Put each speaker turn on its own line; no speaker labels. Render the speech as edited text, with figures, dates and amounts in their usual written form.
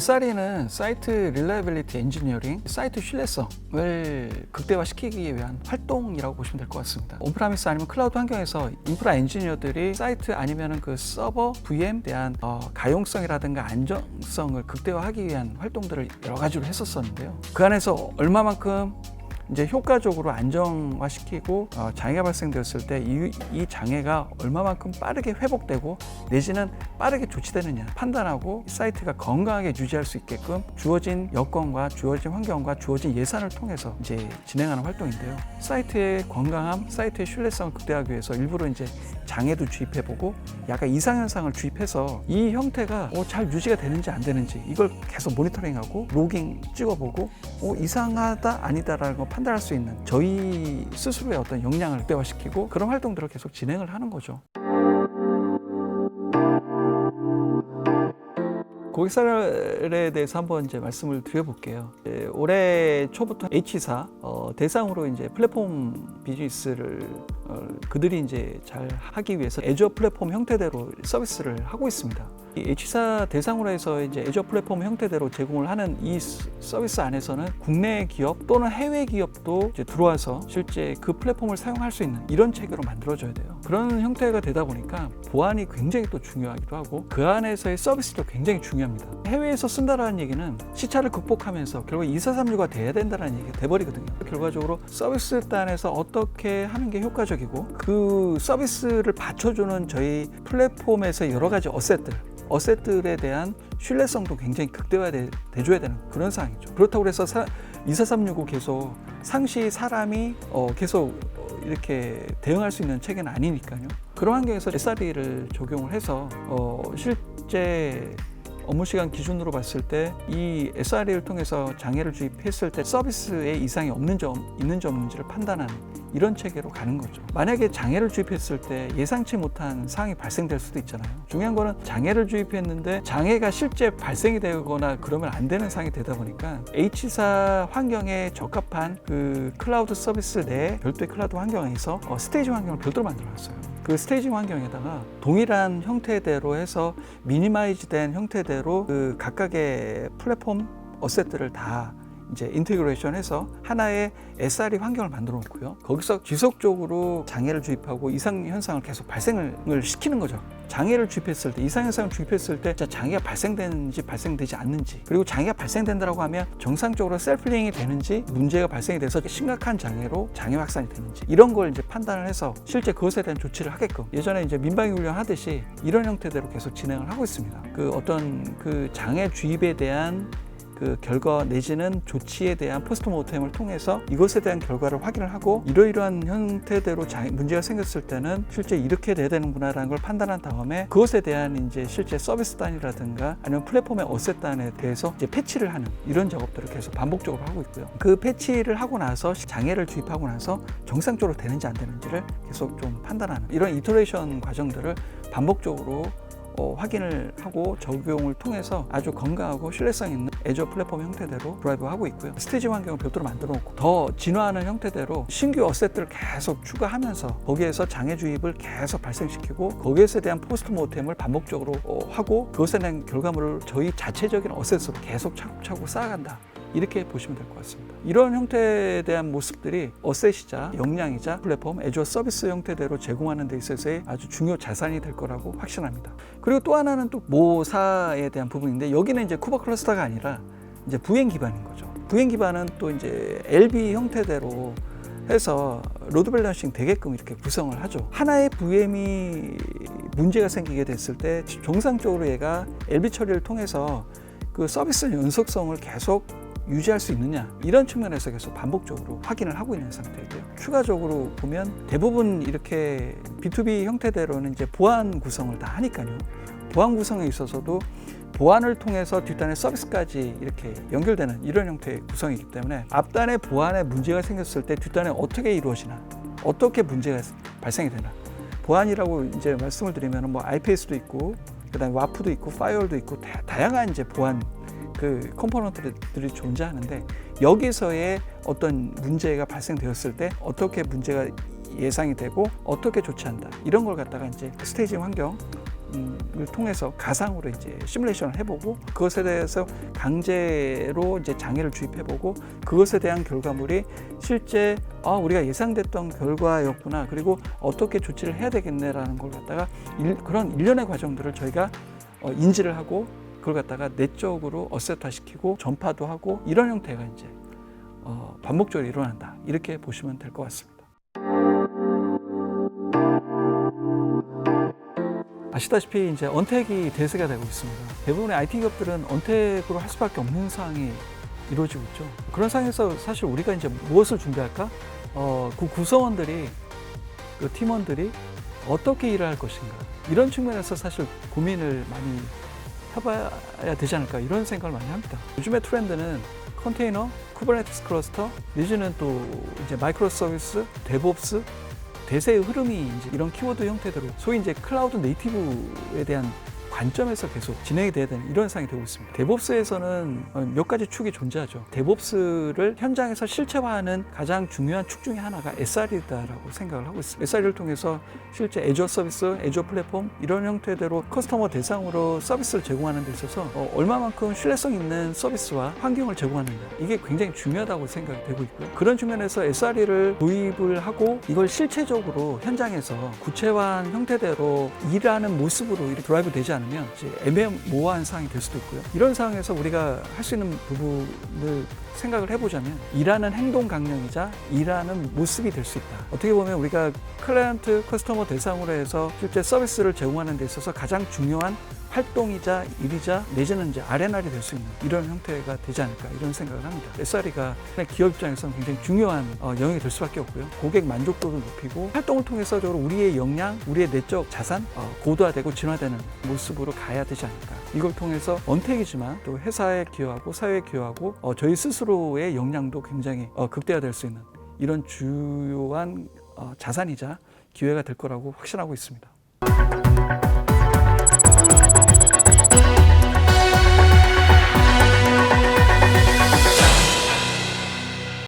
SRE는 사이트 릴라이빌리티 엔지니어링, 사이트 신뢰성을 극대화시키기 위한 활동이라고 보시면 될 것 같습니다. 온프라미스 아니면 클라우드 환경에서 인프라 엔지니어들이 사이트 아니면 그 서버 VM에 대한 가용성이라든가 안정성을 극대화하기 위한 활동들을 여러 가지로 했었었는데요. 그 안에서 얼마만큼 이제 효과적으로 안정화시키고 장애가 발생되었을 때 이 장애가 얼마만큼 빠르게 회복되고 내지는 빠르게 조치되느냐 판단하고 사이트가 건강하게 유지할 수 있게끔 주어진 여건과 주어진 환경과 주어진 예산을 통해서 이제 진행하는 활동인데요. 사이트의 건강함, 사이트의 신뢰성을 극대화하기 위해서 일부러 이제 장애도 주입해보고 약간 이상현상을 주입해서 이 형태가 잘 유지가 되는지 안 되는지 이걸 계속 모니터링하고 로깅 찍어보고 이상하다 아니다라는 걸 판단할 수 있는 저희 스스로의 어떤 역량을 극대화시키고 그런 활동들을 계속 진행을 하는 거죠. 고객사례에 대해서 한번 이제 말씀을 드려볼게요. 올해 초부터 H사 대상으로 이제 플랫폼 비즈니스를 그들이 이제 잘 하기 위해서 애저 플랫폼 형태대로 서비스를 하고 있습니다. 이 H사 대상으로 해서 이제 애저 플랫폼 형태대로 제공을 하는 이 서비스 안에서는 국내 기업 또는 해외 기업도 이제 들어와서 실제 그 플랫폼을 사용할 수 있는 이런 체계로 만들어져야 돼요. 그런 형태가 되다 보니까 보안이 굉장히 또 중요하기도 하고 그 안에서의 서비스도 굉장히 중요합니다. 해외에서 쓴다라는 얘기는 시차를 극복하면서 결국 2436가 돼야 된다는 얘기가 돼버리거든요. 결과적으로 서비스 단에서 어떻게 하는 게 효과적이고 그 서비스를 받쳐주는 저희 플랫폼에서 여러 가지 어셋들에 대한 신뢰성도 굉장히 극대화돼줘야 되는 그런 상황이죠. 그렇다고 해서 24365 계속 상시 사람이 계속 이렇게 대응할 수 있는 체계는 아니니까요. 그런 환경에서 SRE를 적용을 해서 실제 업무시간 기준으로 봤을 때 이 SRE를 통해서 장애를 주입했을 때 서비스에 이상이 있는지 없는지를 판단하는 이런 체계로 가는 거죠. 만약에 장애를 주입했을 때 예상치 못한 상황이 발생될 수도 있잖아요. 중요한 거는 장애를 주입했는데 장애가 실제 발생이 되거나 그러면 안 되는 상황이 되다 보니까 H사 환경에 적합한 그 클라우드 서비스 내 별도의 클라우드 환경에서 스테이지 환경을 별도로 만들어놨어요. 그 스테이지 환경에다가 동일한 형태대로 해서 미니마이즈된 형태대로 그 각각의 플랫폼 어셋들을 다 이제 인테그레이션해서 하나의 SRE 환경을 만들어 놓고요. 거기서 지속적으로 장애를 주입하고 이상 현상을 계속 발생을 시키는 거죠. 장애를 주입했을 때, 이상 현상을 주입했을 때 장애가 발생되는지 발생되지 않는지, 그리고 장애가 발생된다고 하면 정상적으로 셀프링이 되는지 문제가 발생이 돼서 심각한 장애로 장애 확산이 되는지 이런 걸 이제 판단을 해서 실제 그것에 대한 조치를 하게끔 예전에 이제 민방위 훈련 하듯이 이런 형태대로 계속 진행을 하고 있습니다. 그 어떤 그 장애 주입에 대한 그 결과 내지는 조치에 대한 포스트모템을 통해서 이것에 대한 결과를 확인을 하고 이러이러한 형태대로 문제가 생겼을 때는 실제 이렇게 돼야 되는구나라는 걸 판단한 다음에 그것에 대한 이제 실제 서비스 단이라든가 아니면 플랫폼의 어셋 단에 대해서 이제 패치를 하는 이런 작업들을 계속 반복적으로 하고 있고요. 그 패치를 하고 나서 장애를 주입하고 나서 정상적으로 되는지 안 되는지를 계속 좀 판단하는 이런 이터레이션 과정들을 반복적으로 확인을 하고 적용을 통해서 아주 건강하고 신뢰성 있는 애저 플랫폼 형태대로 드라이브하고 있고요. 스테이지 환경을 별도로 만들어 놓고 더 진화하는 형태대로 신규 어셋들을 계속 추가하면서 거기에서 장애 주입을 계속 발생시키고 거기에서 대한 포스트모템을 반복적으로 하고 그것에 대한 결과물을 저희 자체적인 어셋으로 계속 차곡차곡 쌓아간다. 이렇게 보시면 될 것 같습니다. 이런 형태에 대한 모습들이 어셋이자 역량이자 플랫폼 애저 서비스 형태대로 제공하는 데 있어서의 아주 중요 자산이 될 거라고 확신합니다. 그리고 또 하나는 또 모사에 대한 부분인데 여기는 이제 쿠버 클러스터가 아니라 이제 VM 기반인 거죠. VM 기반은 또 이제 LB 형태대로 해서 로드 밸런싱 되게끔 이렇게 구성을 하죠. 하나의 VM이 문제가 생기게 됐을 때 정상적으로 얘가 LB 처리를 통해서 그 서비스 연속성을 계속 유지할 수 있느냐 이런 측면에서 계속 반복적으로 확인을 하고 있는 상태이고요. 추가적으로 보면 대부분 이렇게 B2B 형태대로는 이제 보안 구성을 다 하니까요. 보안 구성에 있어서도 보안을 통해서 뒷단의 서비스까지 이렇게 연결되는 이런 형태의 구성이기 때문에 앞단의 보안에 문제가 생겼을 때 뒷단에 어떻게 이루어지나 어떻게 문제가 발생이 되나 보안이라고 이제 말씀을 드리면 뭐 IPS도 있고 그다음에 와프도 있고 파이어월도 있고 다양한 이제 보안 그 컴포넌트들이 존재하는데 여기서의 어떤 문제가 발생되었을 때 어떻게 문제가 예상이 되고 어떻게 조치한다 이런 걸 갖다가 이제 스테이지 환경 통해서 가상으로 이제 시뮬레이션을 해보고 그것에 대해서 강제로 이제 장애를 주입해보고 그것에 대한 결과물이 실제 우리가 예상됐던 결과였구나, 그리고 어떻게 조치를 해야 되겠네라는 걸 갖다가 그런 일련의 과정들을 저희가 인지를 하고 그걸 갖다가 내적으로 어세트화시키고 전파도 하고 이런 형태가 이제 반복적으로 일어난다, 이렇게 보시면 될 것 같습니다. 아시다시피 이제 언택이 대세가 되고 있습니다. 대부분의 IT 기업들은 언택으로 할 수밖에 없는 상황이 이루어지고 있죠. 그런 상황에서 사실 우리가 이제 무엇을 준비할까? 그 구성원들이, 그 팀원들이 어떻게 일을 할 것인가, 이런 측면에서 사실 고민을 많이 해봐야 되지 않을까, 이런 생각을 많이 합니다. 요즘의 트렌드는 컨테이너, 쿠버네티스 클러스터, 내지는 또 이제 마이크로 서비스, 데브옵스, 대세의 흐름이 이제 이런 키워드 형태대로 소위 이제 클라우드 네이티브에 대한 관점에서 계속 진행이 돼야 되는 이런 상황이 되고 있습니다. 데브옵스에서는 몇 가지 축이 존재하죠. 데브옵스를 현장에서 실체화하는 가장 중요한 축 중에 하나가 SR이다라고 생각을 하고 있습니다. SR을 통해서 실제 애저 서비스, 애저 플랫폼 이런 형태대로 커스터머 대상으로 서비스를 제공하는 데 있어서 얼마만큼 신뢰성 있는 서비스와 환경을 제공하느냐, 이게 굉장히 중요하다고 생각이 되고 있고요. 그런 측면에서 SRE를 도입을 하고 이걸 실체적으로 현장에서 구체화한 형태대로 일하는 모습으로 이렇게 드라이브 되지 않으면 이제 애매모호한 상황이 될 수도 있고요. 이런 상황에서 우리가 할 수 있는 부분을 생각을 해보자면 일하는 행동 강령이자 일하는 모습이 될 수 있다. 어떻게 보면 우리가 클라이언트, 커스터머 대상으로 해서 실제 서비스를 제공하는 데 있어서 가장 중요한 활동이자 일이자 내지는 이제 R&R이 될 수 있는 이런 형태가 되지 않을까, 이런 생각을 합니다. SRE가 기업 입장에서는 굉장히 중요한 영역이 될 수밖에 없고요. 고객 만족도를 높이고 활동을 통해서 우리의 역량, 우리의 내적 자산 고도화되고 진화되는 모습으로 가야 되지 않을까. 이걸 통해서 언택이지만 또 회사에 기여하고 사회에 기여하고 저희 스스로의 역량도 굉장히 극대화될 수 있는 이런 주요한 자산이자 기회가 될 거라고 확신하고 있습니다.